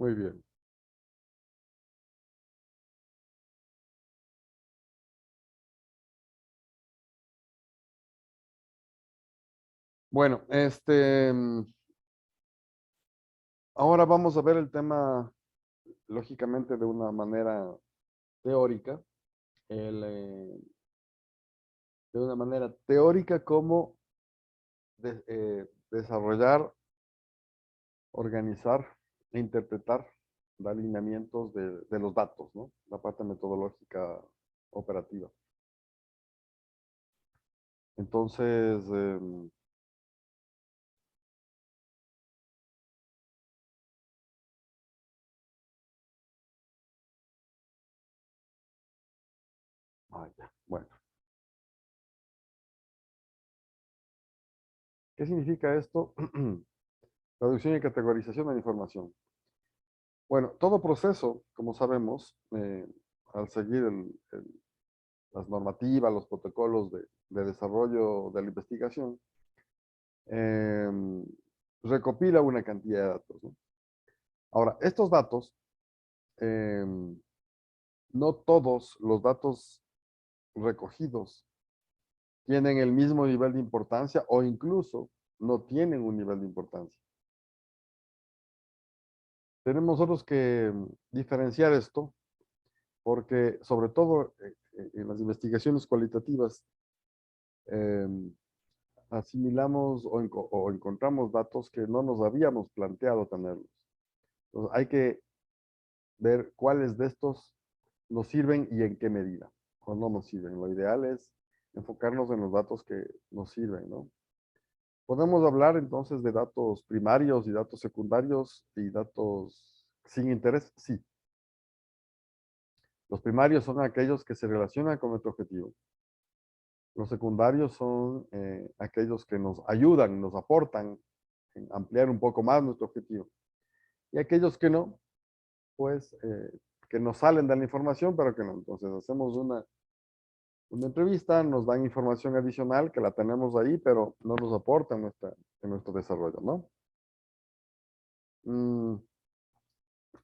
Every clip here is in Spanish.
Muy bien. Bueno, ahora vamos a ver el tema, lógicamente, de una manera teórica. De una manera teórica, cómo desarrollar, organizar e interpretar los alineamientos de los datos, ¿no? La parte metodológica operativa. Entonces, bueno, ¿qué significa esto? Traducción y categorización de la información. Bueno, todo proceso, como sabemos, al seguir las normativas, los protocolos de desarrollo de la investigación, eh, recopila una cantidad de datos, ¿no? Ahora, estos datos, eh, no todos los datos recogidos tienen el mismo nivel de importancia o incluso no tienen un nivel de importancia. Tenemos nosotros que diferenciar esto porque sobre todo en las investigaciones cualitativas eh, asimilamos o encontramos datos que no nos habíamos planteado tenerlos. Entonces hay que ver cuáles de estos nos sirven y en qué medida o no nos sirven. Lo ideal es enfocarnos en los datos que nos sirven, ¿no? Podemos hablar entonces de datos primarios y datos secundarios y datos sin interés, sí. Los primarios son aquellos que se relacionan con nuestro objetivo. Los secundarios son aquellos que nos ayudan, nos aportan en ampliar un poco más nuestro objetivo. Y aquellos que no, pues que nos salen de la información, pero que no. Entonces hacemos una entrevista, nos dan información adicional que la tenemos ahí, pero no nos aporta en nuestro desarrollo, ¿no?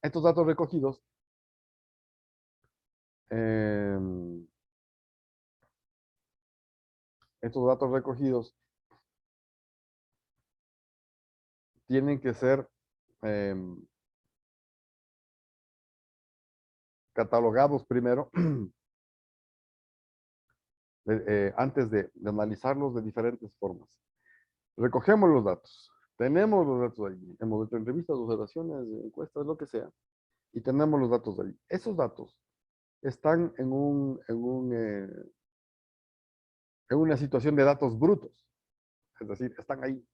Estos datos recogidos eh, estos datos recogidos tienen que ser eh, catalogados primero antes de analizarlos de diferentes formas. Recogemos los datos, tenemos los datos ahí, hemos hecho entrevistas, observaciones, encuestas, lo que sea, y tenemos los datos ahí. Esos datos están en una situación de datos brutos, es decir, están ahí.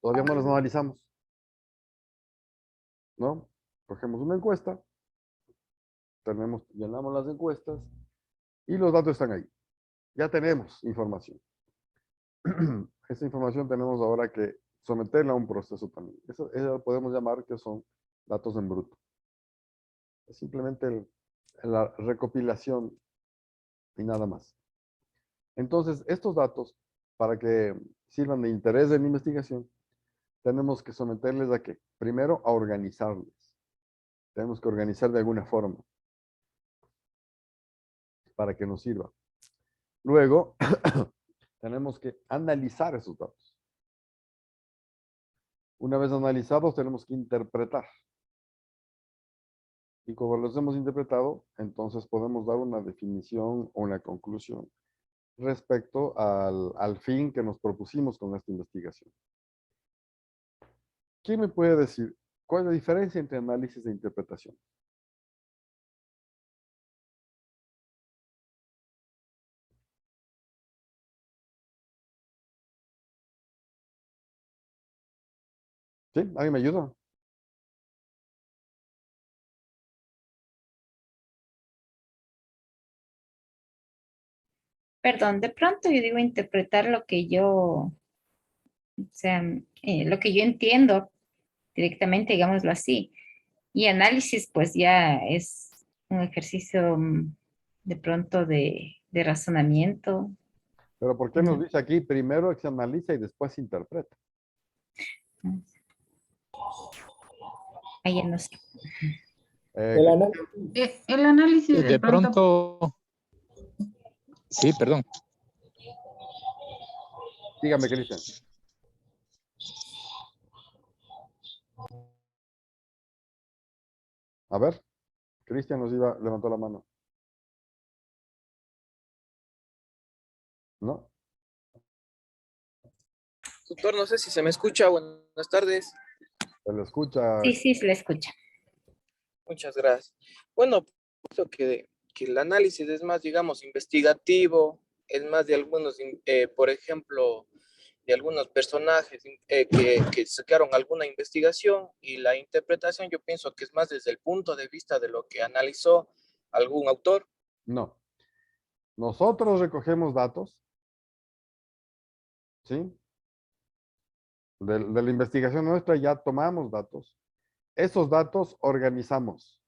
Todavía no los analizamos, ¿no? Cogemos una encuesta, llenamos las encuestas y los datos están ahí. Ya tenemos información. Esa información tenemos ahora que someterla a un proceso también. Eso podemos llamar que son datos en bruto. Es simplemente la recopilación y nada más. Entonces, estos datos, para que sirvan de interés en la investigación, tenemos que someterles a qué? Primero, a organizarles. Tenemos que organizar de alguna forma para que nos sirva. Luego, tenemos que analizar esos datos. Una vez analizados, tenemos que interpretar. Y como los hemos interpretado, entonces podemos dar una definición o una conclusión respecto al fin que nos propusimos con esta investigación. ¿Quién me puede decir cuál es la diferencia entre análisis e interpretación? ¿Sí? ¿Alguien me ayuda? Perdón, de pronto yo digo interpretar lo que yo, o sea, lo que yo entiendo directamente, digámoslo así. Y análisis, pues ya es un ejercicio de pronto de razonamiento. Pero ¿por qué nos ¿No? dice aquí primero se analiza y después se interpreta? Ahí no sé. El análisis. El análisis de De pronto, pronto, sí, perdón. dígame, Cristian. A ver, Cristian levantó la mano. ¿No? Tutor, no sé si se me escucha. Buenas tardes. Se le escucha. Sí, sí, se le escucha. Muchas gracias. Bueno, pienso que el análisis es más, digamos, investigativo, es más de algunos, por ejemplo, de algunos personajes que sacaron alguna investigación, y la interpretación yo pienso que es más desde el punto de vista de lo que analizó algún autor. No. Nosotros recogemos datos, ¿sí? De la investigación nuestra ya tomamos datos. Esos datos organizamos.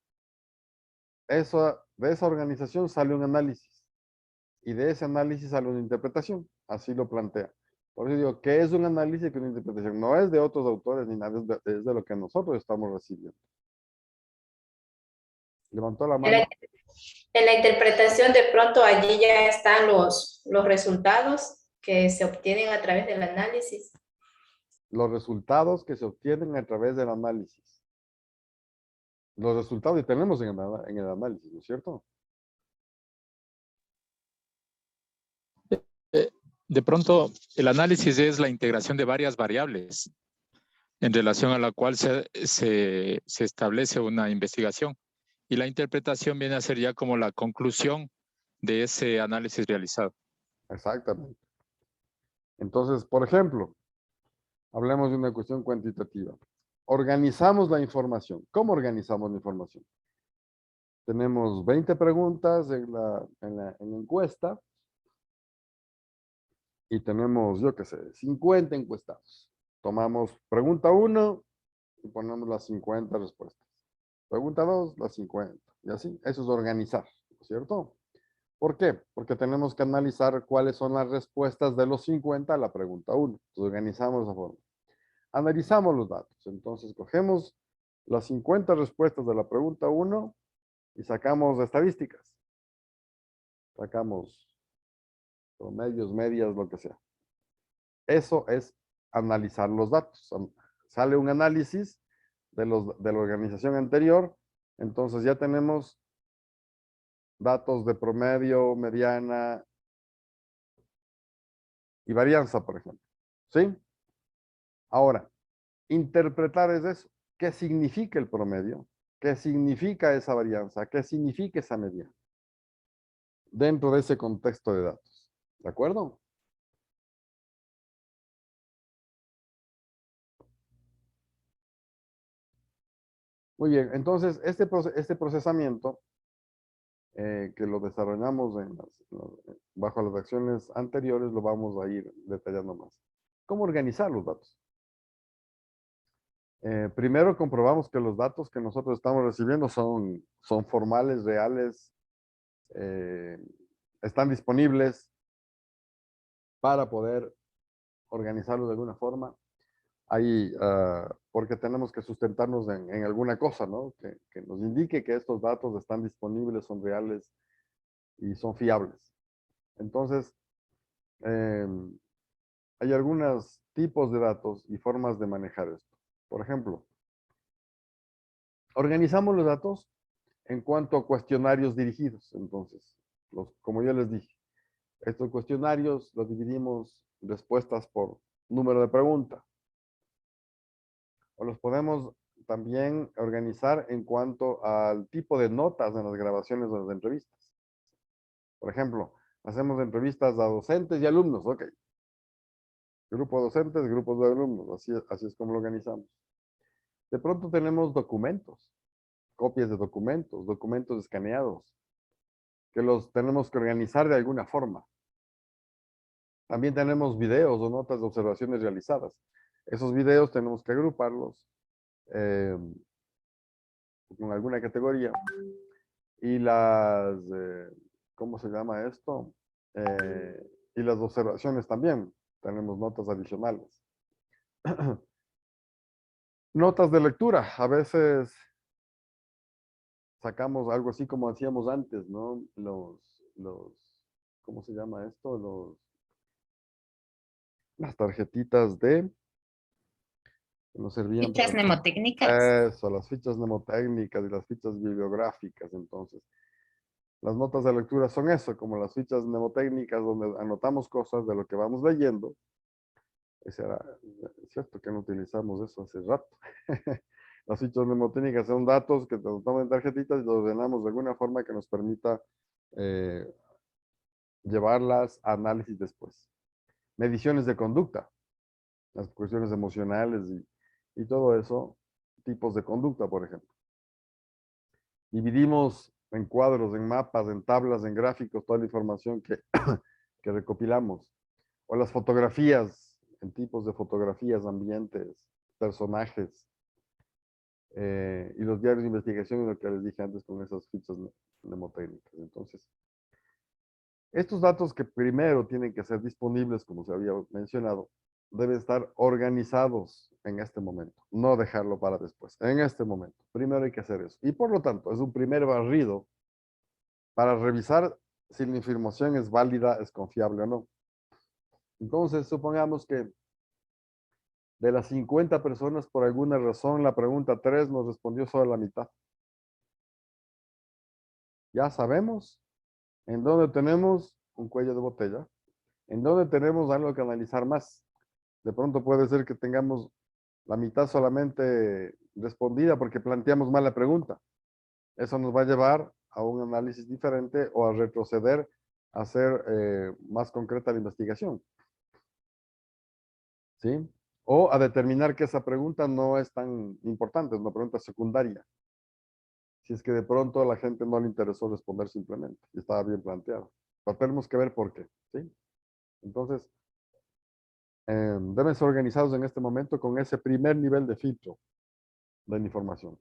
De esa organización sale un análisis. Y de ese análisis sale una interpretación. Así lo plantea. Por eso digo, ¿qué es un análisis y qué es una interpretación? No es de otros autores ni nada, es de lo que nosotros estamos recibiendo. Levantó la mano. En la interpretación, de pronto allí ya están los resultados que se obtienen a través del análisis. Los resultados que se obtienen a través del análisis. Los resultados que tenemos en el análisis, ¿no es cierto? De pronto, el análisis es la integración de varias variables en relación a la cual se establece una investigación. Y la interpretación viene a ser ya como la conclusión de ese análisis realizado. Exactamente. Entonces, por ejemplo, hablemos de una cuestión cuantitativa. Organizamos la información. ¿Cómo organizamos la información? Tenemos 20 preguntas en la encuesta y tenemos, yo qué sé, 50 encuestados. Tomamos pregunta 1 y ponemos las 50 respuestas. Pregunta 2, las 50. Y así, eso es organizar, ¿cierto? ¿Por qué? Porque tenemos que analizar cuáles son las respuestas de los 50 a la pregunta 1. Entonces organizamos esa forma. Analizamos los datos. Entonces cogemos las 50 respuestas de la pregunta 1 y sacamos estadísticas. Sacamos promedios, medias, lo que sea. Eso es analizar los datos. Sale un análisis de la organización anterior. Entonces ya tenemos datos de promedio, mediana y varianza, por ejemplo. ¿Sí? Ahora, interpretar es eso. ¿Qué significa el promedio? ¿Qué significa esa varianza? ¿Qué significa esa mediana? Dentro de ese contexto de datos. ¿De acuerdo? Muy bien. Entonces, este procesamiento que lo desarrollamos bajo las acciones anteriores, lo vamos a ir detallando más. ¿Cómo organizar los datos? Primero comprobamos que los datos que nosotros estamos recibiendo son formales, reales, están disponibles para poder organizarlos de alguna forma. Ahí, porque tenemos que sustentarnos en alguna cosa, ¿no? Que nos indique que estos datos están disponibles, son reales y son fiables. Entonces, hay algunos tipos de datos y formas de manejar esto. Por ejemplo, organizamos los datos en cuanto a cuestionarios dirigidos. Entonces, como yo les dije, estos cuestionarios los dividimos respuestas por número de pregunta. O los podemos también organizar en cuanto al tipo de notas en las grabaciones de las entrevistas. Por ejemplo, hacemos entrevistas a docentes y alumnos. Ok. Grupo de docentes, grupos de alumnos. Así es como lo organizamos. De pronto tenemos documentos, copias de documentos, documentos escaneados, que los tenemos que organizar de alguna forma. También tenemos videos o notas de observaciones realizadas. Esos videos tenemos que agruparlos con alguna categoría. Y ¿cómo se llama esto? Y las observaciones también. Tenemos notas adicionales. Notas de lectura. A veces sacamos algo así como hacíamos antes, ¿no? ¿Cómo se llama esto? Las tarjetitas que nos servían Fichas para mnemotécnicas. eso, las fichas mnemotécnicas y las fichas bibliográficas. Entonces, las notas de lectura son eso, como las fichas mnemotécnicas donde anotamos cosas de lo que vamos leyendo. Es cierto que no utilizamos eso hace rato. Las fichas mnemotécnicas son datos que anotamos en tarjetitas y los ordenamos de alguna forma que nos permita eh, llevarlas a análisis después. Mediciones de conducta, las cuestiones emocionales y todo eso, tipos de conducta, por ejemplo. Dividimos en cuadros, en mapas, en tablas, en gráficos, toda la información que recopilamos. O las fotografías, en tipos de fotografías, ambientes, personajes. Y los diarios de investigación, lo que les dije antes con esas fichas mnemotécnicas. Entonces, estos datos que primero tienen que ser disponibles, como se había mencionado, deben estar organizados en este momento, no dejarlo para después, en este momento. Primero hay que hacer eso. Y por lo tanto, es un primer barrido para revisar si la información es válida, es confiable o no. Entonces, supongamos que de las 50 personas, por alguna razón, la pregunta 3 nos respondió solo la mitad. Ya sabemos en dónde tenemos un cuello de botella, en dónde tenemos algo que analizar más. De pronto puede ser que tengamos la mitad solamente respondida porque planteamos mal la pregunta. Eso nos va a llevar a un análisis diferente o a retroceder a hacer más concreta la investigación. ¿Sí? O a determinar que esa pregunta no es tan importante, es una pregunta secundaria. Si es que de pronto a la gente no le interesó responder simplemente y estaba bien planteado. Pero tenemos que ver por qué. ¿Sí? Entonces, deben ser organizados en este momento con ese primer nivel de filtro de la información.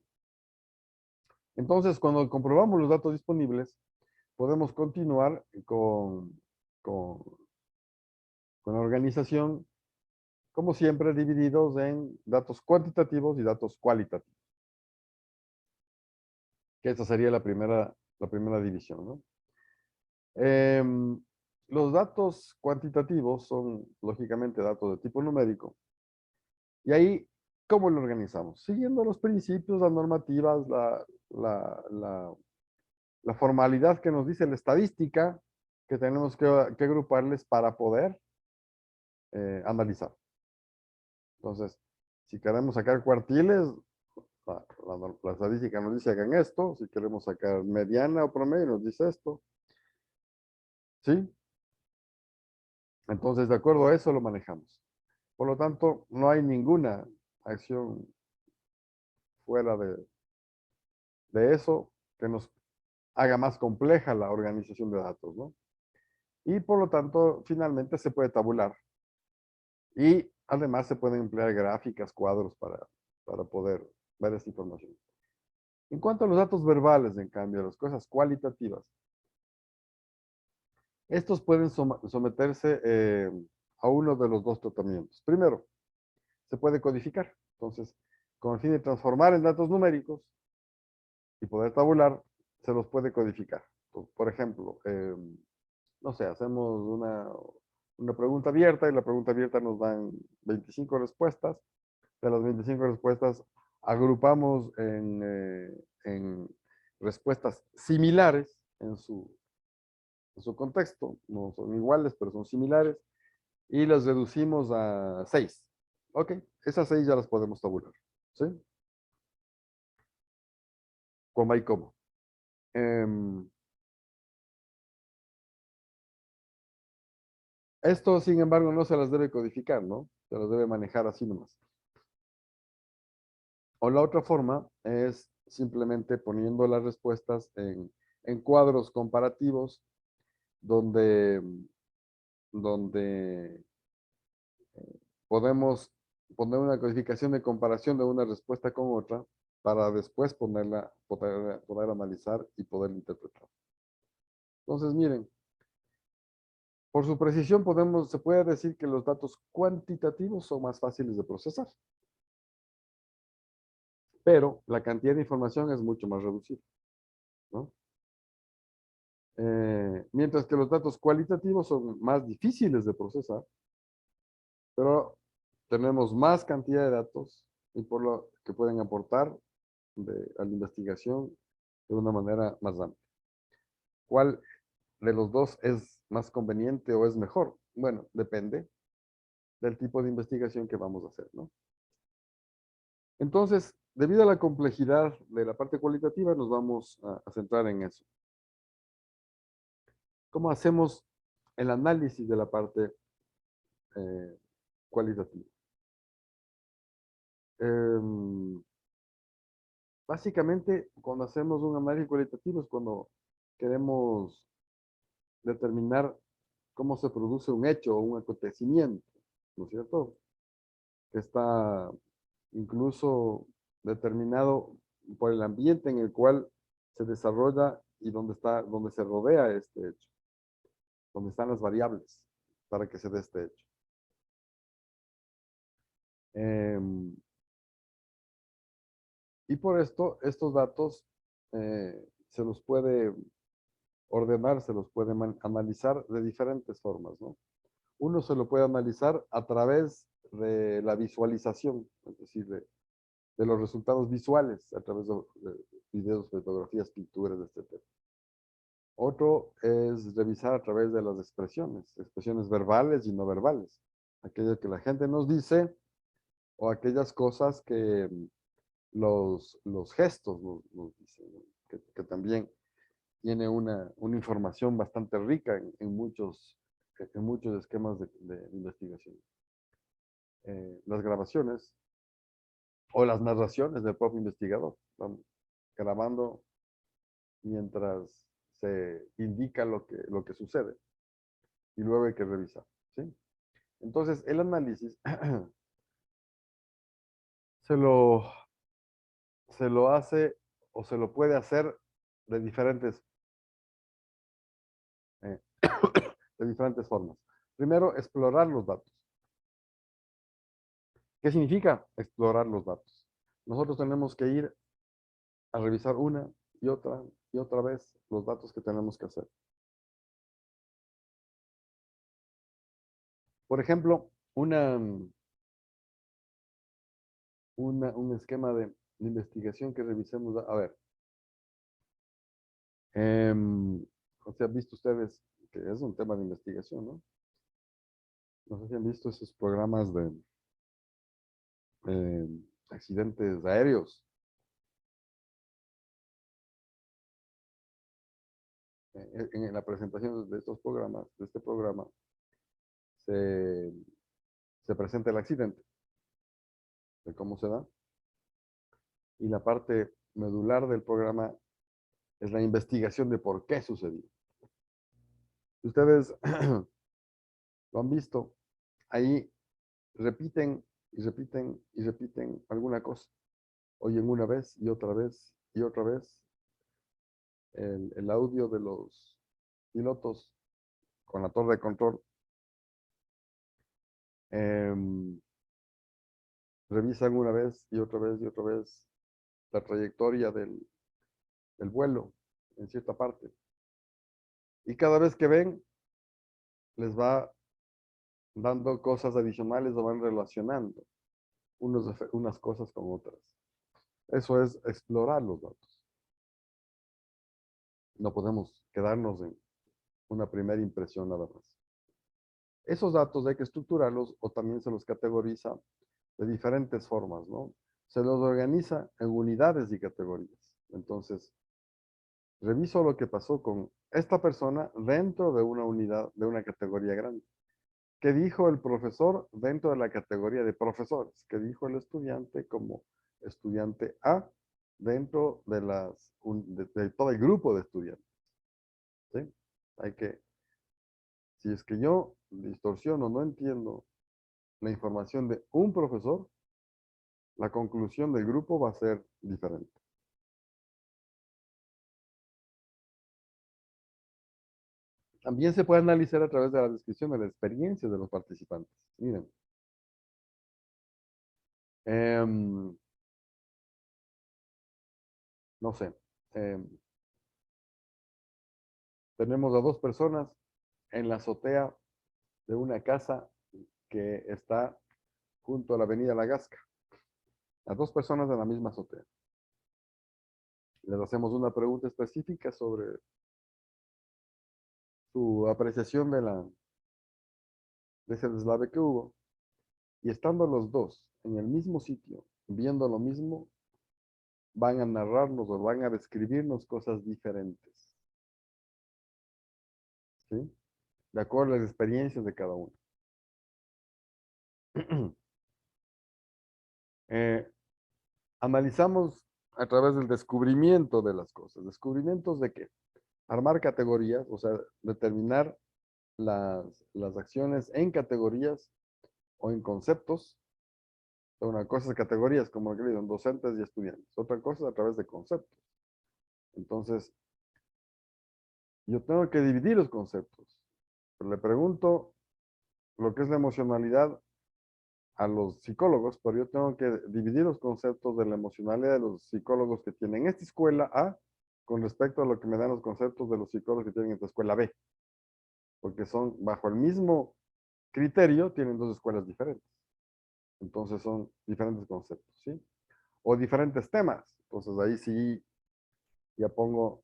Entonces, cuando comprobamos los datos disponibles, podemos continuar con la organización, como siempre, divididos en datos cuantitativos y datos cualitativos. Que esa sería la primera división, ¿no? Los datos cuantitativos son, lógicamente, datos de tipo numérico. Y ahí, ¿cómo lo organizamos? Siguiendo los principios, las normativas, la formalidad que nos dice la estadística que tenemos que agruparles para poder analizar. Entonces, si queremos sacar cuartiles, la estadística nos dice hagan esto. Si queremos sacar mediana o promedio, nos dice esto. ¿Sí? Entonces, de acuerdo a eso, lo manejamos. Por lo tanto, no hay ninguna acción fuera de eso que nos haga más compleja la organización de datos, ¿no? Y por lo tanto, finalmente se puede tabular. Y además se pueden emplear gráficas, cuadros para poder ver esta información. En cuanto a los datos verbales, en cambio, las cosas cualitativas, estos pueden someterse a uno de los dos tratamientos. Primero, se puede codificar. Entonces, con el fin de transformar en datos numéricos y poder tabular, se los puede codificar. Por ejemplo, no sé, hacemos una pregunta abierta y la pregunta abierta nos dan 25 respuestas. De las 25 respuestas, agrupamos en respuestas similares en su contexto. No son iguales, pero son similares. Y las reducimos a 6. Ok, esas 6 ya las podemos tabular. ¿Sí? Coma y coma. Esto, sin embargo, no se las debe codificar, ¿no? Se las debe manejar así nomás. O la otra forma es simplemente poniendo las respuestas en cuadros comparativos donde podemos poner una codificación de comparación de una respuesta con otra para después poder analizar y poder interpretar. Entonces, miren, por su precisión se puede decir que los datos cuantitativos son más fáciles de procesar. pero la cantidad de información es mucho más reducida, ¿no? Mientras que los datos cualitativos son más difíciles de procesar, pero tenemos más cantidad de datos y por lo que pueden aportar a la investigación de una manera más amplia. ¿Cuál de los dos es más conveniente o es mejor? Bueno, depende del tipo de investigación que vamos a hacer, ¿no? Entonces, debido a la complejidad de la parte cualitativa, nos vamos a centrar en eso. ¿Cómo hacemos el análisis de la parte cualitativa? Básicamente, cuando hacemos un análisis cualitativo es cuando queremos determinar cómo se produce un hecho o un acontecimiento, ¿no es cierto? Que está incluso determinado por el ambiente en el cual se desarrolla y donde se rodea este hecho, donde están las variables para que se dé este hecho. Y por esto, estos datos se los puede ordenar, se los puede analizar de diferentes formas, ¿no? Uno se lo puede analizar a través de la visualización, es decir, de los resultados visuales, a través de videos, fotografías, pinturas, etc. Otro es revisar a través de las expresiones verbales y no verbales, aquello que la gente nos dice o aquellas cosas que los gestos nos dicen, ¿no? Que también tiene una información bastante rica en muchos esquemas de investigación. Las grabaciones o las narraciones del propio investigador. Van grabando mientras se indica lo que sucede. Y luego hay que revisar, ¿sí? Entonces, el análisis se lo hace o se lo puede hacer de diferentes eh, de diferentes formas. Primero, explorar los datos. ¿Qué significa explorar los datos? Nosotros tenemos que ir a revisar una y otra vez los datos que tenemos que hacer. Por ejemplo, un esquema de investigación que revisemos. A ver, o sea, han visto ustedes que es un tema de investigación, ¿no? No sé si han visto esos programas de accidentes aéreos. En la presentación de estos programas, de este programa, se presenta el accidente, de cómo se da, y la parte medular del programa es la investigación de por qué sucedió. Ustedes lo han visto, ahí repiten y repiten y repiten alguna cosa. Oyen una vez y otra vez y otra vez el audio de los pilotos con la torre de control. Revisan una vez y otra vez y otra vez la trayectoria del vuelo en cierta parte. Y cada vez que ven, les va dando cosas adicionales o van relacionando unas cosas con otras. Eso es explorar los datos. No podemos quedarnos en una primera impresión nada más. Esos datos hay que estructurarlos o también se los categoriza de diferentes formas, ¿no? Se los organiza en unidades y categorías. Entonces, reviso lo que pasó con esta persona dentro de una unidad, de una categoría grande. ¿Qué dijo el profesor dentro de la categoría de profesores? ¿Qué dijo el estudiante como estudiante A dentro de todo el grupo de estudiantes? ¿Sí? Si es que yo distorsiono, no entiendo la información de un profesor, la conclusión del grupo va a ser diferente. También se puede analizar a través de la descripción de la experiencia de los participantes. Miren. no sé, tenemos a dos personas en la azotea de una casa que está junto a la avenida La Gasca. A dos personas en la misma azotea. Les hacemos una pregunta específica sobre su apreciación de ese deslave que hubo. Y estando los dos en el mismo sitio, viendo lo mismo, van a narrarnos o van a describirnos cosas diferentes. ¿Sí? De acuerdo a las experiencias de cada uno. Analizamos a través del descubrimiento de las cosas. ¿Descubrimientos de qué? Armar categorías, o sea, determinar las acciones en categorías o en conceptos. Una cosa es categorías, como que dicen, docentes y estudiantes. Otra cosa es a través de conceptos. Entonces, yo tengo que dividir los conceptos. Le pregunto lo que es la emocionalidad a los psicólogos, pero yo tengo que dividir los conceptos de la emocionalidad de los psicólogos que tienen esta escuela A con respecto a lo que me dan los conceptos de los psicólogos que tienen esta escuela B. Porque son bajo el mismo criterio, tienen dos escuelas diferentes. Entonces son diferentes conceptos, ¿sí? O diferentes temas. Entonces ahí sí ya pongo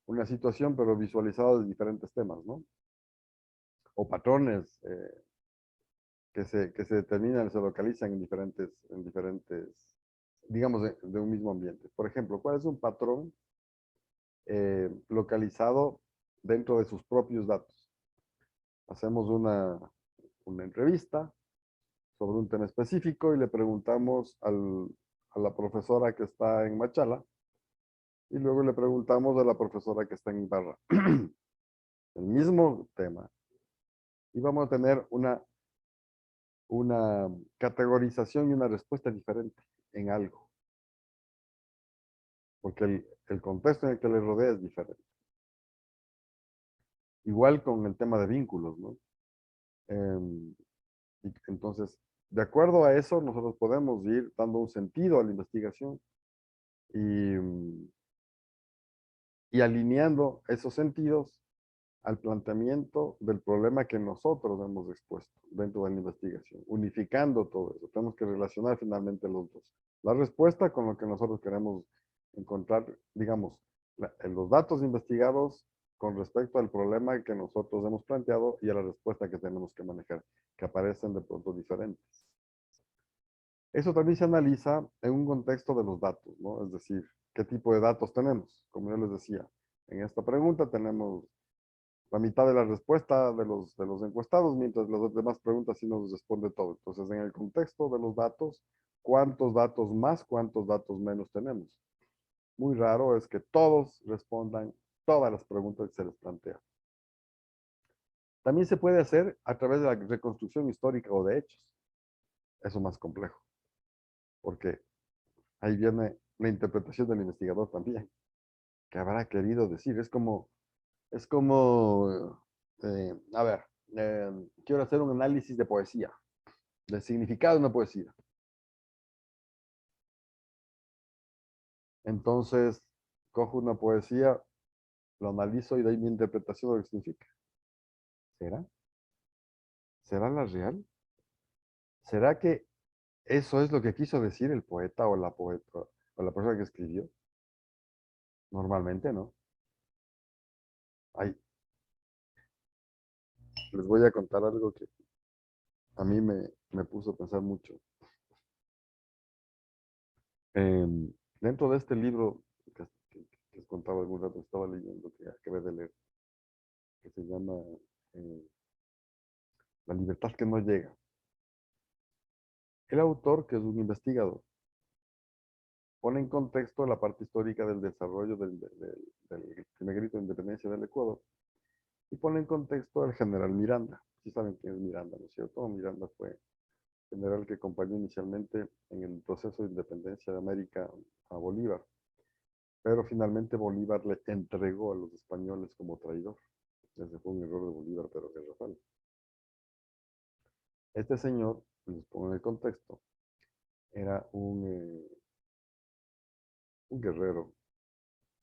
una situación, pero visualizado de diferentes temas, ¿no? O patrones que se determinan, se localizan en diferentes, digamos, de un mismo ambiente. Por ejemplo, ¿cuál es un patrón localizado dentro de sus propios datos? Hacemos una entrevista sobre un tema específico y le preguntamos a la profesora que está en Machala y luego le preguntamos a la profesora que está en Ibarra. El mismo tema. Y vamos a tener una categorización y una respuesta diferente en algo. Porque el contexto en el que le rodea es diferente. Igual con el tema de vínculos, ¿no? Y entonces, de acuerdo a eso, nosotros podemos ir dando un sentido a la investigación y alineando esos sentidos al planteamiento del problema que nosotros hemos expuesto dentro de la investigación, unificando todo eso. Tenemos que relacionar finalmente los dos. La respuesta con lo que nosotros queremos encontrar, digamos, los datos investigados con respecto al problema que nosotros hemos planteado y a la respuesta que tenemos que manejar, que aparecen de pronto diferentes. Eso también se analiza en un contexto de los datos, ¿no? Es decir, ¿qué tipo de datos tenemos? Como yo les decía, en esta pregunta tenemos la mitad de la respuesta de los encuestados, mientras las demás preguntas sí nos responde todo. Entonces, en el contexto de los datos, ¿cuántos datos más, cuántos datos menos tenemos? Muy raro es que todos respondan todas las preguntas que se les plantea. También se puede hacer a través de la reconstrucción histórica o de hechos. Eso es más complejo, porque ahí viene la interpretación del investigador también, que habrá querido decir. A ver, quiero hacer un análisis de poesía, del significado de una poesía. Entonces, cojo una poesía, lo analizo y doy mi interpretación de lo que significa. ¿Será? ¿Será la real? ¿Será que eso es lo que quiso decir el poeta o la poeta o la persona que escribió? Normalmente no. Ay, les voy a contar algo que a mí me puso a pensar mucho. Dentro de este libro que les contaba algún rato, estaba leyendo, que acabé de leer, que se llama eh, La libertad que no llega. El autor, que es un investigador, pone en contexto la parte histórica del desarrollo del primer grito de independencia del Ecuador y pone en contexto al general Miranda. Sí saben quién es Miranda, ¿no es cierto? Miranda fue general que acompañó inicialmente en el proceso de independencia de América a Bolívar, pero finalmente Bolívar le entregó a los españoles como traidor. Ese fue un error de Bolívar, pero garrafal. Este señor, les pongo en el contexto, era un guerrero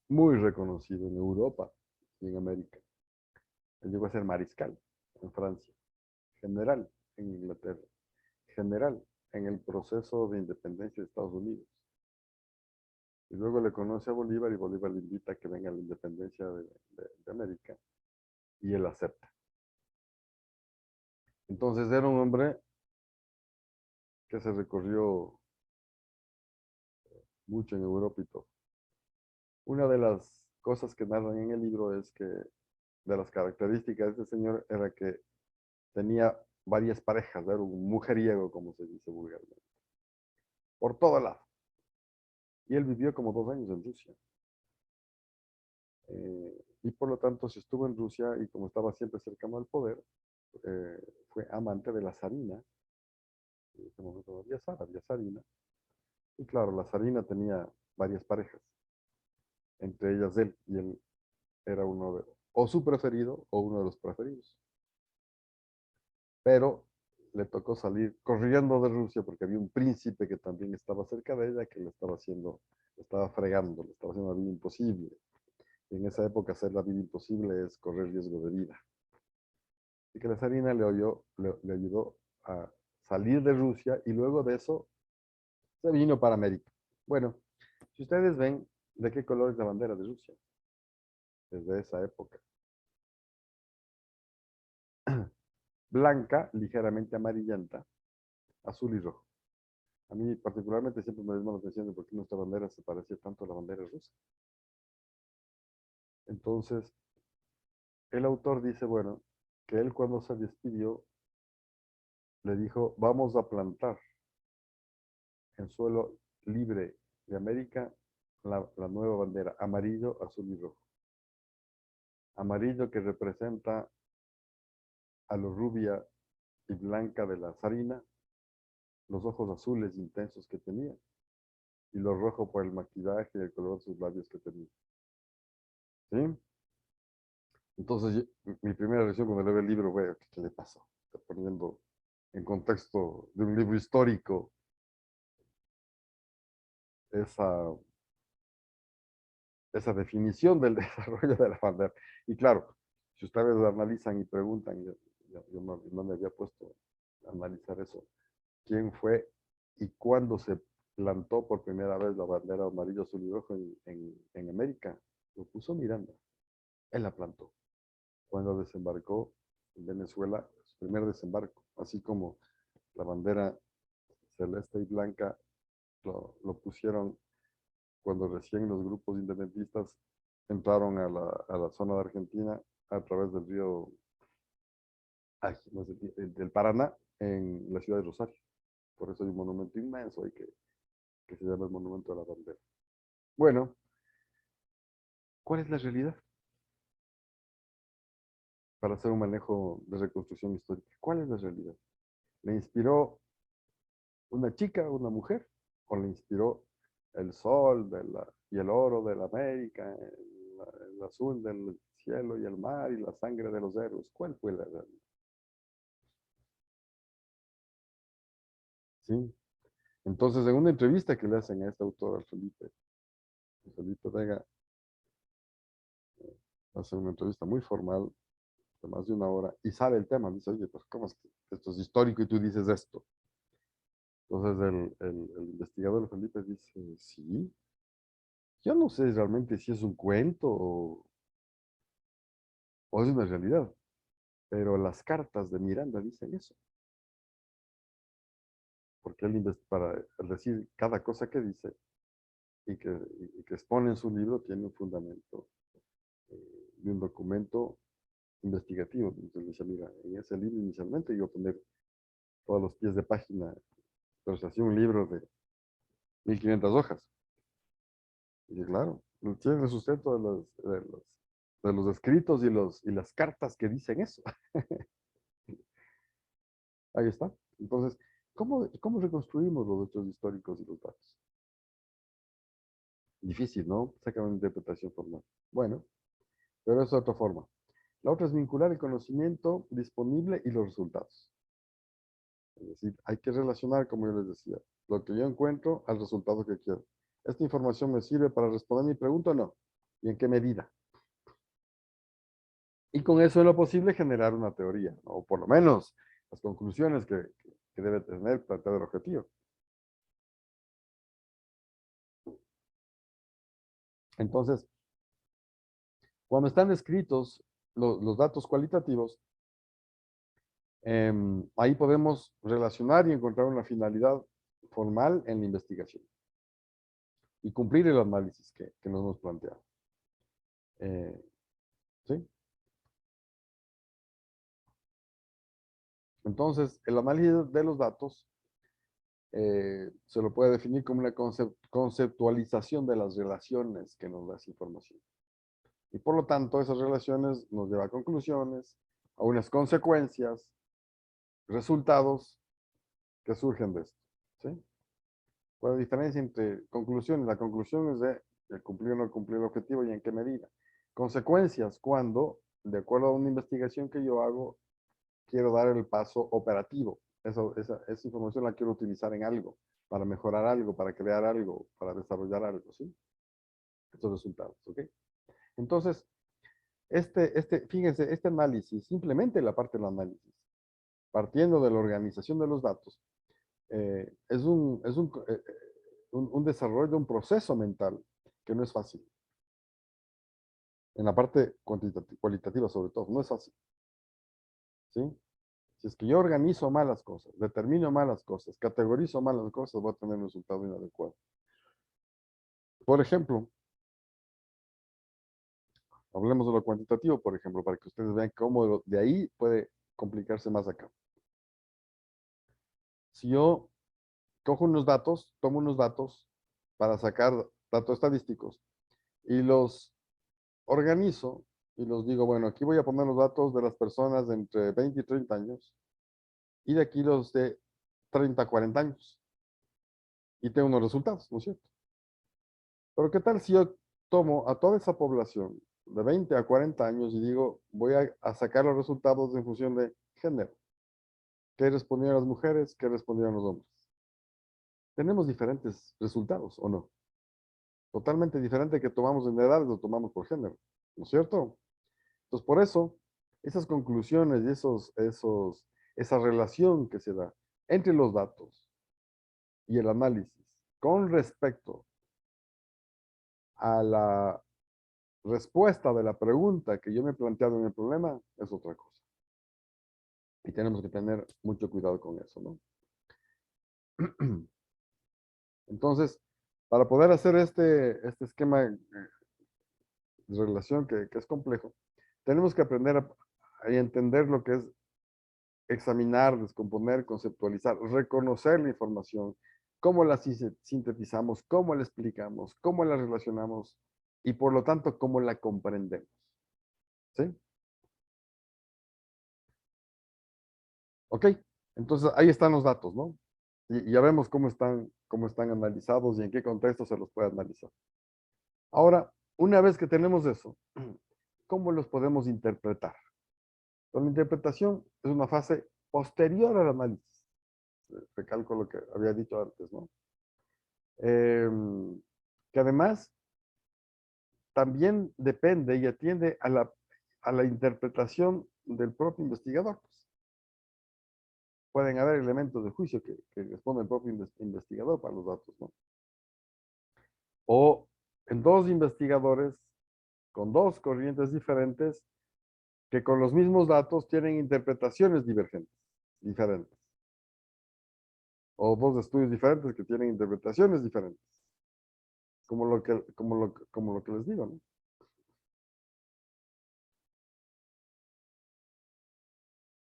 muy reconocido en Europa y en América. Él llegó a ser mariscal en Francia, general en Inglaterra, general en el proceso de independencia de Estados Unidos. Y luego le conoce a Bolívar y Bolívar le invita a que venga a la independencia de América y él acepta. Entonces era un hombre que se recorrió mucho en Europa y todo. Una de las cosas que narran en el libro es que de las características de este señor era que tenía varias parejas, era un mujeriego, como se dice vulgarmente, por todo lado. Y él vivió como 2 años en Rusia. Y por lo tanto, si estuvo en Rusia y como estaba siempre cercano al poder, fue amante de la zarina. En ese momento no había zar, había zarina. Y claro, la zarina tenía varias parejas, entre ellas él, y él era uno de, o su preferido o uno de los preferidos. Pero le tocó salir corriendo de Rusia porque había un príncipe que también estaba cerca de ella que le estaba haciendo, le estaba fregando, le estaba haciendo la vida imposible. Y en esa época hacer la vida imposible es correr riesgo de vida. Y que la zarina le ayudó a salir de Rusia y luego de eso se vino para América. Bueno, si ustedes ven de qué color es la bandera de Rusia, desde esa época. Blanca, ligeramente amarillenta, azul y rojo. A mí particularmente siempre me llamó la atención de por qué nuestra bandera se parecía tanto a la bandera rusa. Entonces, el autor dice, bueno, que él cuando se despidió, le dijo, vamos a plantar en suelo libre de América la nueva bandera, amarillo, azul y rojo. Amarillo que representa a lo rubia y blanca de la zarina, los ojos azules intensos que tenía, y lo rojo por el maquillaje y el color de sus labios que tenía. ¿Sí? Entonces, mi primera reacción cuando leí el libro fue, ¿qué le pasó? Está poniendo en contexto de un libro histórico esa, esa definición del desarrollo de la bandera. Y claro, si ustedes lo analizan y preguntan, yo no me había puesto a analizar eso, ¿quién fue y cuándo se plantó por primera vez la bandera amarillo, azul y rojo en América? Lo puso Miranda. Él la plantó cuando desembarcó en Venezuela, su primer desembarco, así como la bandera celeste y blanca lo pusieron cuando recién los grupos independentistas entraron a la zona de Argentina a través del río no sé, del Paraná en la ciudad de Rosario. Por eso hay un monumento inmenso ahí que se llama el Monumento a la Bandera. Bueno, ¿cuál es la realidad? Para hacer un manejo de reconstrucción histórica. ¿Cuál es la realidad? ¿Le inspiró una chica, una mujer? ¿O le inspiró el sol y el oro de la América, el azul del cielo y el mar y la sangre de los héroes? ¿Cuál fue la realidad? ¿Sí? Entonces, en una entrevista que le hacen a este autor, Felipe Vega, hace una entrevista muy formal, de más de 1 hora, y sale el tema. Dice, oye, pues, ¿cómo es que esto es histórico y tú dices esto? Entonces, el investigador Felipe dice, sí, yo no sé realmente si es un cuento o es una realidad, pero las cartas de Miranda dicen eso. Porque él, para decir cada cosa que dice y que expone en su libro, tiene un fundamento de un documento investigativo. Entonces decía, mira, en ese libro inicialmente iba a poner todos los pies de página, pero se hacía un libro de 1500 hojas. Y claro, tiene el sustento de los escritos y las cartas que dicen eso. Ahí está. Entonces, ¿cómo reconstruimos los hechos históricos y los datos? Difícil, ¿no? Saca una interpretación formal. Bueno, pero es otra forma. La otra es vincular el conocimiento disponible y los resultados. Es decir, hay que relacionar, como yo les decía, lo que yo encuentro al resultado que quiero. ¿Esta información me sirve para responder mi pregunta o no? y en qué medida. Y con eso, en lo posible, generar una teoría, ¿no? O por lo menos las conclusiones que debe tener planteado el objetivo. Entonces, cuando están escritos los datos cualitativos, ahí podemos relacionar y encontrar una finalidad formal en la investigación y cumplir el análisis que nos hemos planteado. ¿Sí? Entonces, el análisis de los datos se lo puede definir como una conceptualización de las relaciones que nos da esa información. Y por lo tanto, esas relaciones nos llevan a conclusiones, a unas consecuencias, resultados que surgen de esto. ¿Sí? ¿Cuál es la diferencia entre conclusiones? La conclusión es de cumplir o no cumplir el objetivo y en qué medida. Consecuencias, cuando, de acuerdo a una investigación que yo hago, quiero dar el paso operativo. Esa información la quiero utilizar en algo, para mejorar algo, para crear algo, para desarrollar algo, ¿sí? Estos resultados, ¿ok? Entonces, fíjense, este análisis, simplemente la parte del análisis, partiendo de la organización de los datos, es un desarrollo, un proceso mental que no es fácil. En la parte cualitativa, sobre todo, no es fácil. ¿Sí? Si es que yo organizo mal las cosas, determino mal las cosas, categorizo mal las cosas, voy a tener un resultado inadecuado. Por ejemplo, hablemos de lo cuantitativo, por ejemplo, para que ustedes vean cómo de ahí puede complicarse más acá. Si yo cojo unos datos, tomo unos datos para sacar datos estadísticos y los organizo y los digo, bueno, aquí voy a poner los datos de las personas de entre 20 y 30 años y de aquí los de 30 a 40 años. Y tengo unos resultados, ¿no es cierto? Pero ¿qué tal si yo tomo a toda esa población de 20 a 40 años y digo, voy a sacar los resultados en función de género? ¿Qué respondieron las mujeres? ¿Qué respondieron los hombres? Tenemos diferentes resultados, ¿o no? Totalmente diferente que tomamos en edades, lo tomamos por género, ¿no es cierto? Entonces, por eso, esas conclusiones y esa relación que se da entre los datos y el análisis con respecto a la respuesta de la pregunta que yo me he planteado en el problema es otra cosa. Y tenemos que tener mucho cuidado con eso, ¿no? Entonces, para poder hacer este esquema de relación que es complejo, tenemos que aprender a entender lo que es examinar, descomponer, conceptualizar, reconocer la información, cómo la sintetizamos, cómo la explicamos, cómo la relacionamos y por lo tanto cómo la comprendemos. ¿Sí? Ok, entonces ahí están los datos, ¿no? Y ya vemos cómo están analizados y en qué contexto se los puede analizar. Ahora, una vez que tenemos eso, ¿cómo los podemos interpretar? La interpretación es una fase posterior al análisis. Recalco lo que había dicho antes, ¿no? Que además también depende y atiende a la interpretación del propio investigador. Pues. Pueden haber elementos de juicio que responde el propio investigador para los datos, ¿no? O en dos investigadores con dos corrientes diferentes que con los mismos datos tienen interpretaciones diferentes. O dos estudios diferentes que tienen interpretaciones diferentes. Como lo que les digo, ¿no?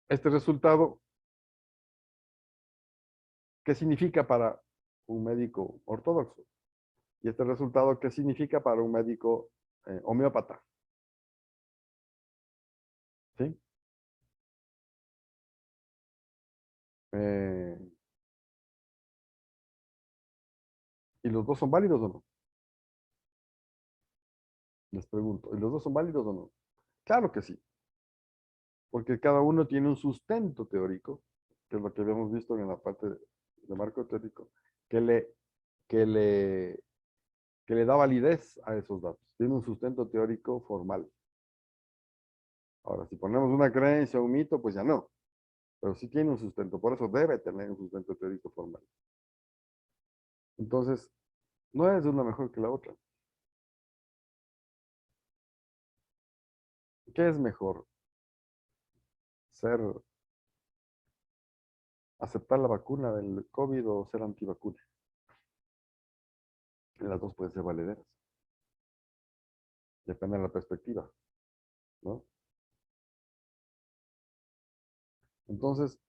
Este resultado, ¿qué significa para un médico ortodoxo? Y este resultado, ¿qué significa para un médico homeópata? ¿Sí? ¿Y los dos son válidos o no? Les pregunto, ¿y los dos son válidos o no? Claro que sí, porque cada uno tiene un sustento teórico, que es lo que habíamos visto en la parte de marco teórico, que le que le da validez a esos datos. Tiene un sustento teórico formal. Ahora, si ponemos una creencia o un mito, pues ya no. Pero sí tiene un sustento, por eso debe tener un sustento teórico formal. Entonces, no es una mejor que la otra. ¿Qué es mejor? ¿Aceptar la vacuna del COVID o ser antivacuna? Las dos pueden ser valederas. Depende de la perspectiva, ¿no? Entonces,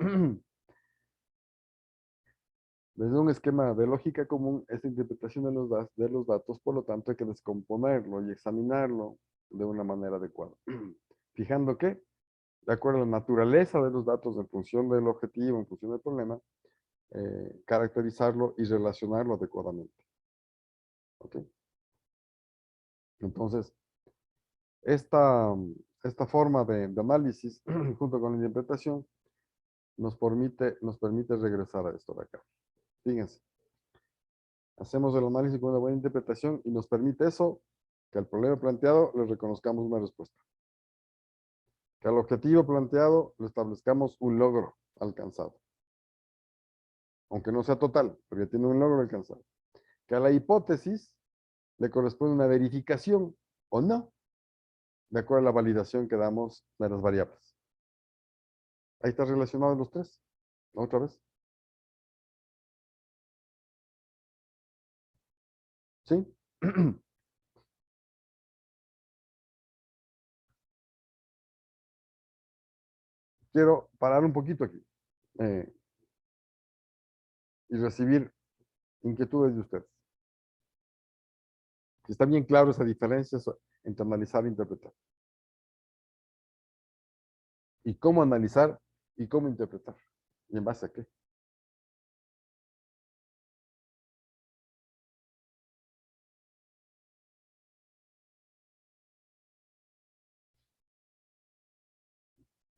desde un esquema de lógica común, esta interpretación de los datos, por lo tanto, hay que descomponerlo y examinarlo de una manera adecuada. Fijando que, de acuerdo a la naturaleza de los datos, en función del objetivo, en función del problema, caracterizarlo y relacionarlo adecuadamente. ¿Ok? Entonces, esta forma de análisis, junto con la interpretación, nos permite regresar a esto de acá. Fíjense, hacemos el análisis con una buena interpretación y nos permite eso, que al problema planteado le reconozcamos una respuesta. Que al objetivo planteado le establezcamos un logro alcanzado. Aunque no sea total, porque tiene un logro alcanzado. Que a la hipótesis le corresponde una verificación o no, de acuerdo a la validación que damos de las variables. Ahí está relacionado los tres. Otra vez. ¿Sí? Quiero parar un poquito aquí y recibir inquietudes de ustedes. Si está bien claro esa diferencia entre analizar e interpretar. Y cómo analizar y cómo interpretar. ¿Y en base a qué?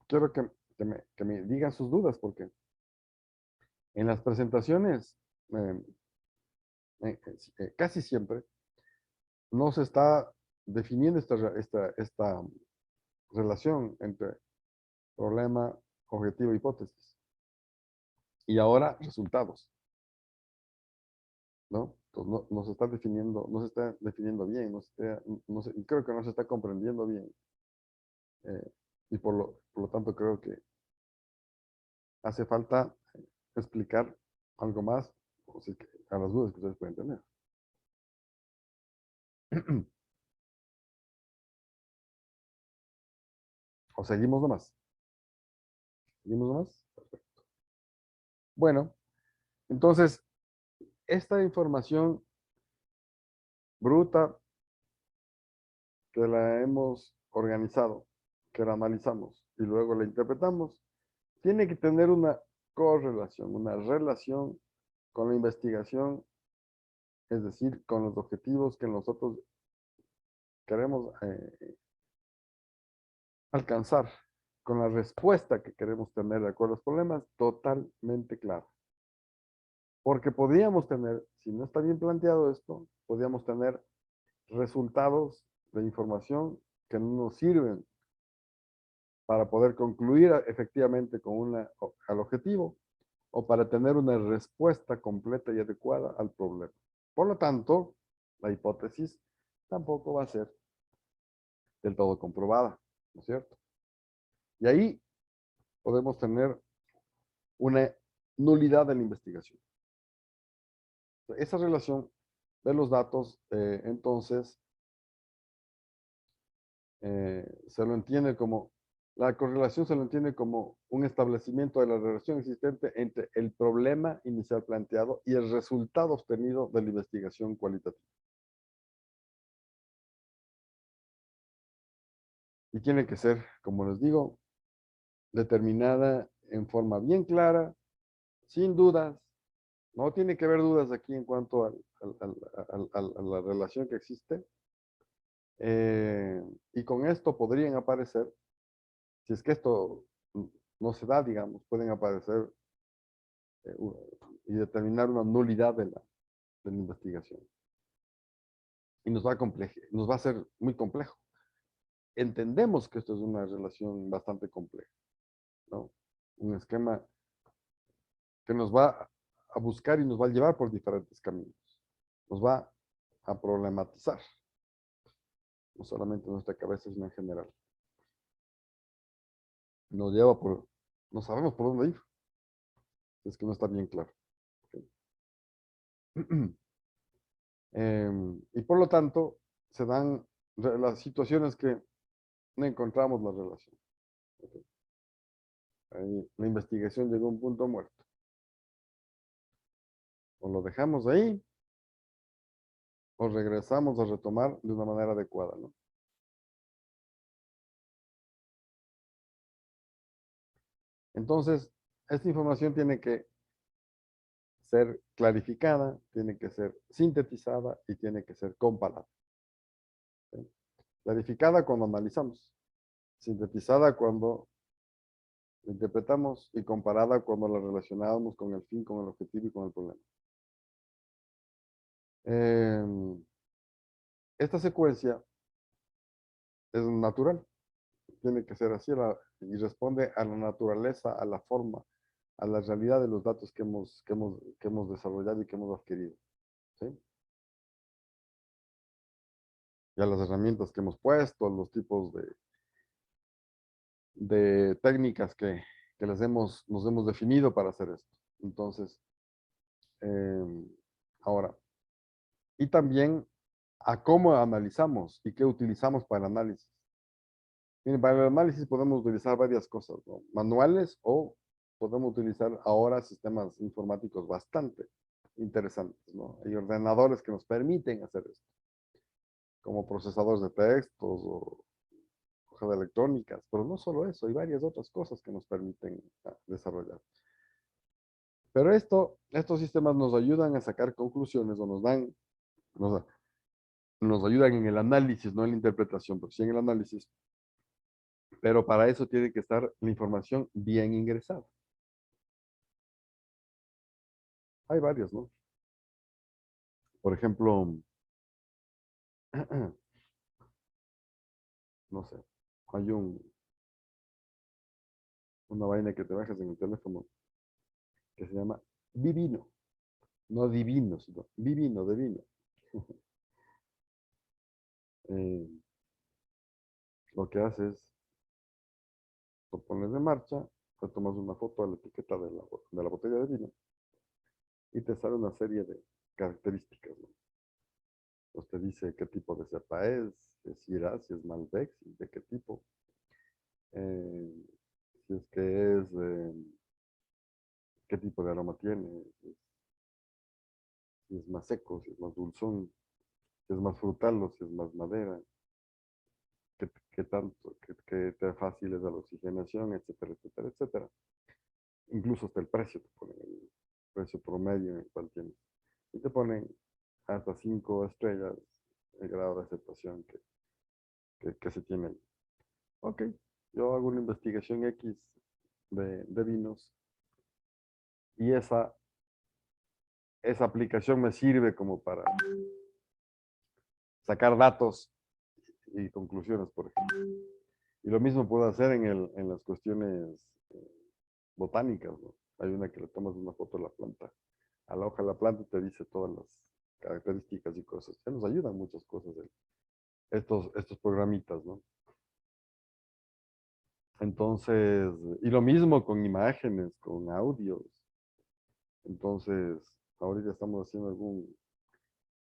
Quiero que me digan sus dudas, porque en las presentaciones, casi siempre, no se está definiendo esta relación entre problema, objetivo, hipótesis. Y ahora, resultados. ¿No? Entonces, no se está definiendo, bien, creo que no se está comprendiendo bien. Y por lo tanto creo que hace falta explicar algo más a las dudas que ustedes pueden tener. ¿O seguimos nomás? ¿Seguimos nomás? Perfecto. Bueno, entonces, esta información bruta que la hemos organizado, que la analizamos y luego la interpretamos, tiene que tener una correlación, una relación con la investigación, es decir, con los objetivos que nosotros queremos alcanzar, con la respuesta que queremos tener de acuerdo a los problemas, totalmente clara. Porque podríamos tener, si no está bien planteado esto, podríamos tener resultados de información que no nos sirven para poder concluir efectivamente al objetivo o para tener una respuesta completa y adecuada al problema. Por lo tanto, la hipótesis tampoco va a ser del todo comprobada, ¿no es cierto? Y ahí podemos tener una nulidad de la investigación. Esa relación de los datos, entonces, se lo entiende como, la correlación se lo entiende como un establecimiento de la relación existente entre el problema inicial planteado y el resultado obtenido de la investigación cualitativa. Y tiene que ser, como les digo, determinada en forma bien clara, sin dudas. No tiene que haber dudas aquí en cuanto a la relación que existe. Y con esto podrían aparecer, si es que esto no se da, digamos, pueden aparecer y determinar una nulidad de la investigación. y nos va a ser muy complejo. Entendemos que esto es una relación bastante compleja, ¿no? Un esquema que nos va a buscar y nos va a llevar por diferentes caminos. Nos va a problematizar, no solamente en nuestra cabeza, sino en general. Nos lleva por, no sabemos por dónde ir. Es que no está bien claro. Y por lo tanto, se dan las situaciones que no encontramos la relación. Ahí, la investigación llegó a un punto muerto. O lo dejamos ahí, o regresamos a retomar de una manera adecuada, ¿no? Entonces, esta información tiene que ser clarificada, tiene que ser sintetizada y tiene que ser comparada. ¿Sí? Clarificada cuando analizamos, sintetizada cuando interpretamos y comparada cuando la relacionamos con el fin, con el objetivo y con el problema. Esta secuencia es natural, tiene que ser así y responde a la naturaleza, a la forma, a la realidad de los datos que hemos desarrollado y que hemos adquirido. ¿Sí? Y a las herramientas que hemos puesto, los tipos de técnicas que nos hemos definido para hacer esto. Entonces, ahora, y también a cómo analizamos y qué utilizamos para el análisis. Miren, para el análisis podemos utilizar varias cosas, ¿no? Manuales o podemos utilizar ahora sistemas informáticos bastante interesantes, ¿no? Hay ordenadores que nos permiten hacer esto, como procesadores de textos o hojas electrónicas, pero no solo eso, hay varias otras cosas que nos permiten desarrollar. Pero estos sistemas nos ayudan a sacar conclusiones o nos ayudan en el análisis, no en la interpretación, pero sí en el análisis. Pero para eso tiene que estar la información bien ingresada. Hay varios, ¿no? Por ejemplo, no sé, hay una vaina que te bajas en el teléfono que se llama Vivino. No divino, sino Vivino, de vino. Eh, lo que hace es, lo pones en marcha, te tomas una foto a la etiqueta de la botella de vino y te sale una serie de características, ¿no? Pues te dice qué tipo de cepa es, si es Shiraz, si es Malbec, de qué tipo. Si es que es, qué tipo de aroma tiene, si es más seco, si es más dulzón, si es más frutal o si es más madera, qué tanto, qué tan fácil es la oxigenación, etcétera, etcétera, etcétera. Incluso hasta el precio, te ponen el precio promedio en el cual tienes. Y te ponen hasta 5 estrellas el grado de aceptación que se tiene ahí. Ok, yo hago una investigación X de vinos y esa aplicación me sirve como para sacar datos y conclusiones, por ejemplo. Y lo mismo puedo hacer en las cuestiones botánicas, ¿no? Hay una que le tomas una foto de la planta, a la hoja de la planta y te dice todas las características y cosas. Ya nos ayudan muchas cosas estos programitas, ¿no? Entonces, y lo mismo con imágenes, con audios. Entonces, ahorita estamos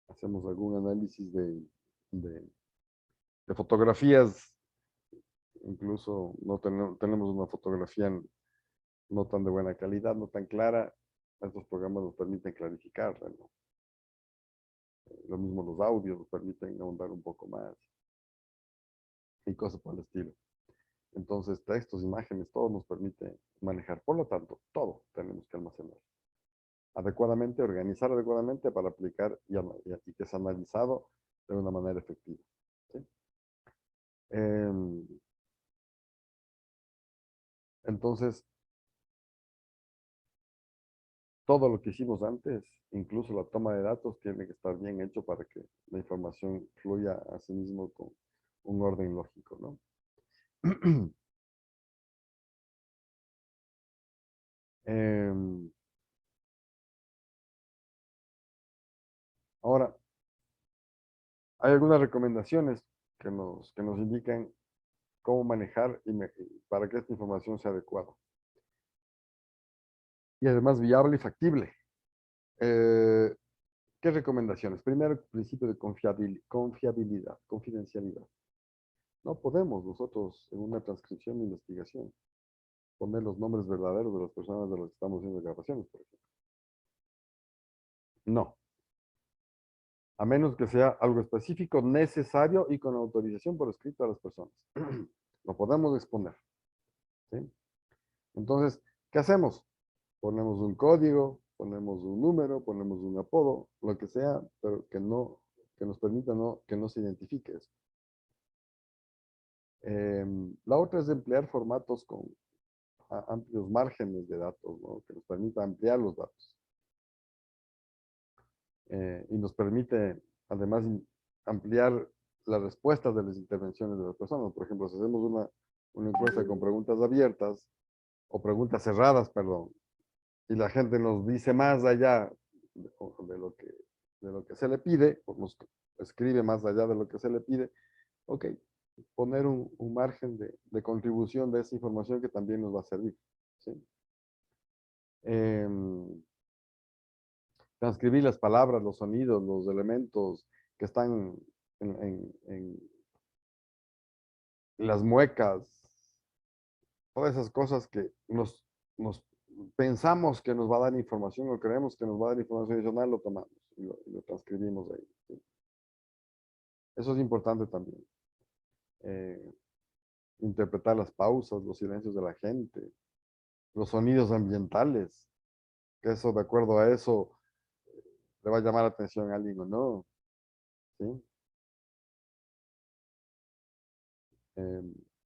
hacemos algún análisis de fotografías. Incluso no tenemos una fotografía no tan de buena calidad, no tan clara. Estos programas nos permiten clarificarla, ¿no? Lo mismo los audios nos permiten ahondar un poco más y cosas por el estilo. Entonces, textos, imágenes, todo nos permite manejar. Por lo tanto, todo tenemos que almacenar adecuadamente, organizar adecuadamente para aplicar y que sea analizado de una manera efectiva. ¿Sí? Entonces, todo lo que hicimos antes, incluso la toma de datos, tiene que estar bien hecho para que la información fluya a sí mismo con un orden lógico, ¿no? Ahora, hay algunas recomendaciones que nos indican cómo manejar para que esta información sea adecuada. Y además viable y factible. ¿Qué recomendaciones? Primero, principio de confiabilidad, confidencialidad. No podemos nosotros en una transcripción de investigación poner los nombres verdaderos de las personas de las que estamos haciendo grabaciones, por ejemplo. No. A menos que sea algo específico, necesario y con autorización por escrito a las personas. Lo podemos exponer. ¿Sí? Entonces, ¿qué hacemos? Ponemos un código, ponemos un número, ponemos un apodo, lo que sea, pero que nos permita que no se identifique eso. La otra es emplear formatos con amplios márgenes de datos, ¿no? Que nos permita ampliar los datos. Y nos permite, además, ampliar las respuestas de las intervenciones de las personas. Por ejemplo, si hacemos una encuesta con preguntas abiertas, o preguntas cerradas, perdón, y la gente nos dice más allá de lo que se le pide, o nos escribe más allá de lo que se le pide, ok, poner un margen de contribución de esa información que también nos va a servir. ¿Sí? Transcribir las palabras, los sonidos, los elementos que están en las muecas, todas esas cosas que nos pensamos que nos va a dar información o creemos que nos va a dar información adicional, lo tomamos y lo transcribimos ahí. ¿Sí? Eso es importante también. Interpretar las pausas, los silencios de la gente, los sonidos ambientales, que eso, de acuerdo a eso, le va a llamar la atención a alguien o no. ¿Sí?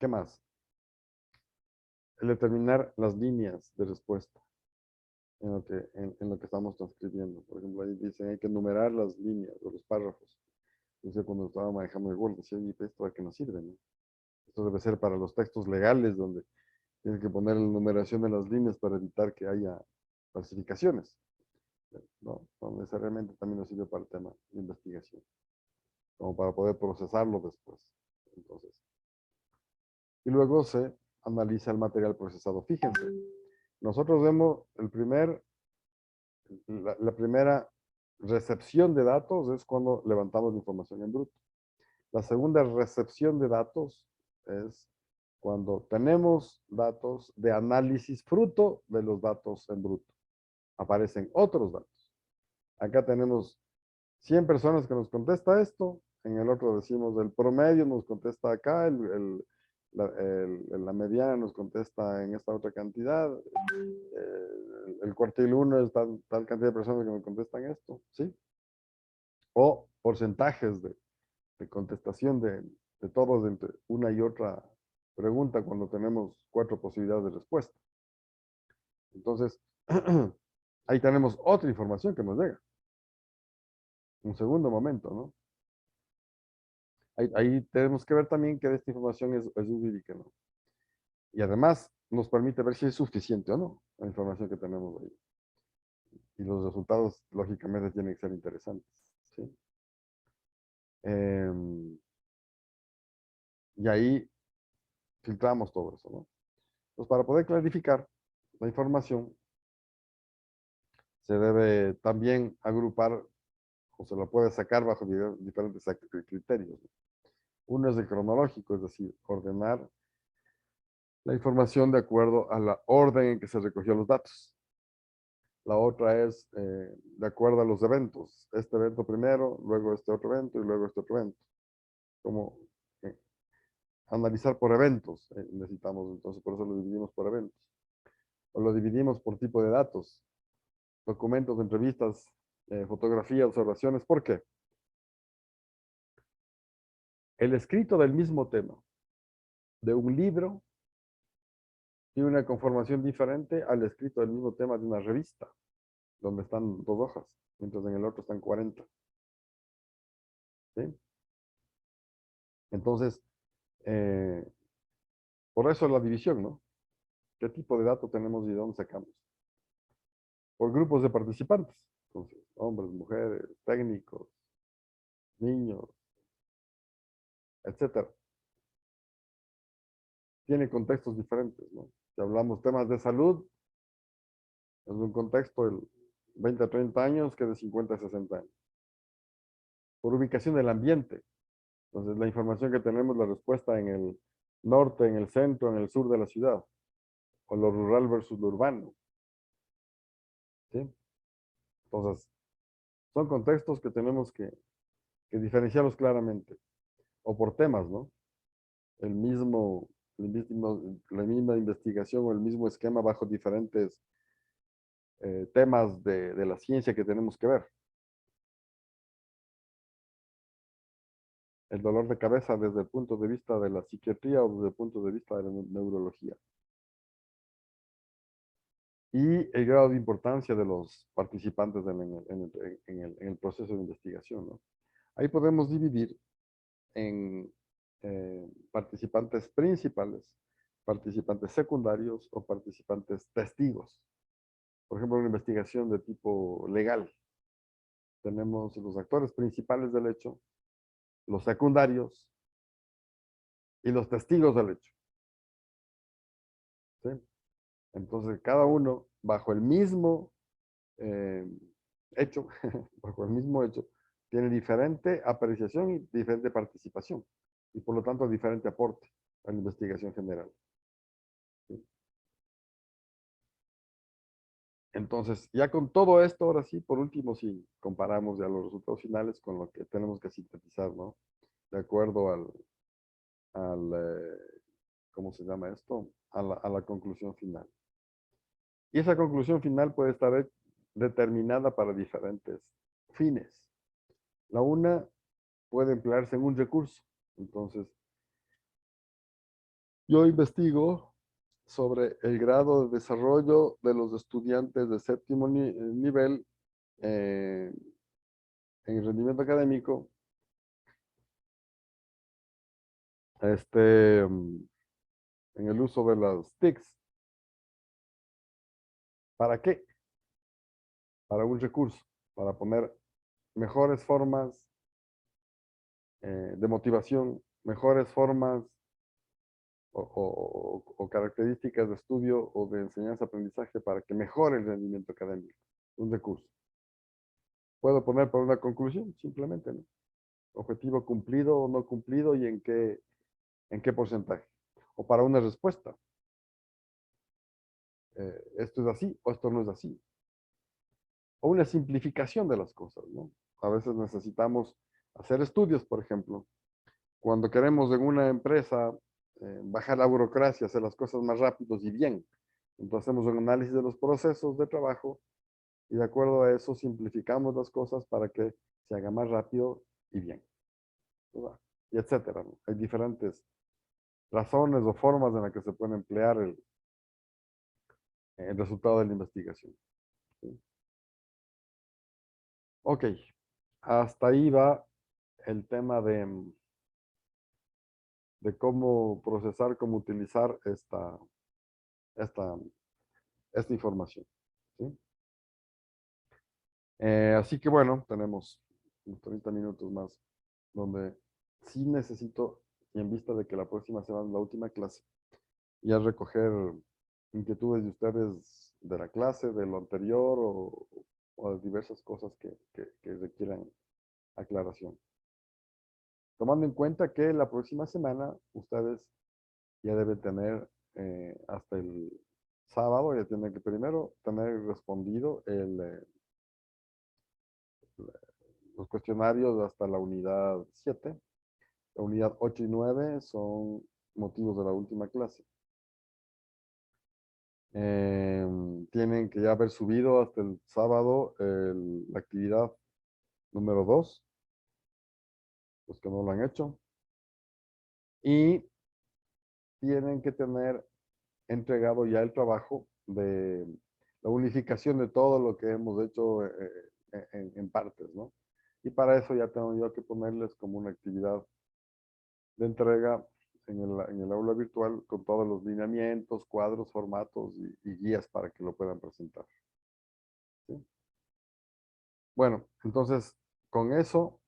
¿Qué más? El determinar las líneas de respuesta en lo que estamos transcribiendo. Por ejemplo, ahí dicen hay que numerar las líneas o los párrafos. Entonces, cuando estaba manejando el Word, decía, ¿y esto a qué nos sirve? ¿No? Esto debe ser para los textos legales, donde tienes que poner la numeración de las líneas para evitar que haya falsificaciones. No, no necesariamente también nos sirve para el tema de investigación, como para poder procesarlo después. Entonces, y luego se analiza el material procesado. Fíjense, nosotros vemos la primera recepción de datos es cuando levantamos la información en bruto. La segunda recepción de datos es cuando tenemos datos de análisis fruto de los datos en bruto. Aparecen otros datos. Acá tenemos 100 personas que nos contesta esto, en el otro decimos el promedio nos contesta acá, la mediana nos contesta en esta otra cantidad, el cuartil 1 es tal cantidad de personas que nos contestan esto, ¿sí? O porcentajes de contestación de todos entre una y otra pregunta cuando tenemos 4 posibilidades de respuesta. Entonces, ahí tenemos otra información que nos llega. Un segundo momento, ¿no? Ahí tenemos que ver también que esta información es útil y que no. Y además nos permite ver si es suficiente o no la información que tenemos ahí. Y los resultados, lógicamente, tienen que ser interesantes. ¿Sí? Y ahí filtramos todo eso, ¿no? Pues para poder clarificar la información, se debe también agrupar o se lo puede sacar bajo diferentes criterios. Uno es el cronológico, es decir, ordenar la información de acuerdo a la orden en que se recogió los datos. La otra es de acuerdo a los eventos. Este evento primero, luego este otro evento y luego este otro evento. Como analizar por eventos necesitamos, entonces por eso lo dividimos por eventos. O lo dividimos por tipo de datos. Documentos, entrevistas, fotografías, observaciones. ¿Por qué? El escrito del mismo tema de un libro tiene una conformación diferente al escrito del mismo tema de una revista. donde están 2 hojas, mientras en el otro están 40. ¿Sí? Entonces, por eso la división, ¿no? ¿Qué tipo de datos tenemos y de dónde sacamos? Por grupos de participantes. Entonces, hombres, mujeres, técnicos, niños, etcétera. Tiene contextos diferentes, ¿no? Si hablamos temas de salud, es un contexto de 20 a 30 años que de 50 a 60 años. Por ubicación del ambiente. Entonces, la información que tenemos, la respuesta en el norte, en el centro, en el sur de la ciudad. O lo rural versus lo urbano. ¿Sí? Entonces, son contextos que tenemos que diferenciarlos claramente. O por temas, ¿no? La misma investigación o el mismo esquema bajo diferentes temas de la ciencia que tenemos que ver. El dolor de cabeza desde el punto de vista de la psiquiatría o desde el punto de vista de la neurología. Y el grado de importancia de los participantes en el proceso de investigación, ¿no? Ahí podemos dividir en participantes principales, participantes secundarios o participantes testigos. Por ejemplo, una investigación de tipo legal. Tenemos los actores principales del hecho, los secundarios y los testigos del hecho. ¿Sí? Entonces, cada uno, bajo el mismo hecho, bajo el mismo hecho, tiene diferente apreciación y diferente participación. Y por lo tanto, diferente aporte a la investigación general. ¿Sí? Entonces, ya con todo esto, ahora sí, por último, si comparamos ya los resultados finales con lo que tenemos que sintetizar, ¿no? De acuerdo ¿cómo se llama esto? A la conclusión final. Y esa conclusión final puede estar determinada para diferentes fines. La una puede emplearse en un recurso. Entonces, yo investigo sobre el grado de desarrollo de los estudiantes de séptimo nivel en el rendimiento académico, en el uso de las TICs. ¿Para qué? Para un recurso, para poner mejores formas de motivación, mejores formas o características de estudio o de enseñanza-aprendizaje para que mejore el rendimiento académico. Un recurso. Puedo poner por una conclusión, simplemente, ¿no? Objetivo cumplido o no cumplido y en qué porcentaje. O para una respuesta. Esto es así o esto no es así. O una simplificación de las cosas, ¿no? A veces necesitamos hacer estudios, por ejemplo. Cuando queremos en una empresa bajar la burocracia, hacer las cosas más rápidos y bien. Entonces hacemos un análisis de los procesos de trabajo y de acuerdo a eso simplificamos las cosas para que se haga más rápido y bien. ¿Verdad? Y etcétera, ¿no? Hay diferentes razones o formas en las que se puede emplear el resultado de la investigación. ¿Sí? Ok, hasta ahí va el tema de cómo procesar, cómo utilizar esta información. ¿Sí? Así que bueno, tenemos unos 30 minutos más donde sí necesito, y en vista de que la próxima semana es la última clase, ya recoger inquietudes de ustedes de la clase, de lo anterior o de diversas cosas que requieran aclaración. Tomando en cuenta que la próxima semana ustedes ya deben tener hasta el sábado, ya tienen que primero tener respondido los cuestionarios hasta la unidad 7. La unidad 8 y 9 son motivos de la última clase. Tienen que ya haber subido hasta el sábado la actividad número 2, los que no lo han hecho. Y tienen que tener entregado ya el trabajo de la unificación de todo lo que hemos hecho en partes, ¿no? Y para eso ya tengo yo que ponerles como una actividad de entrega en el aula virtual con todos los lineamientos, cuadros, formatos y guías para que lo puedan presentar. ¿Sí? Bueno, entonces con eso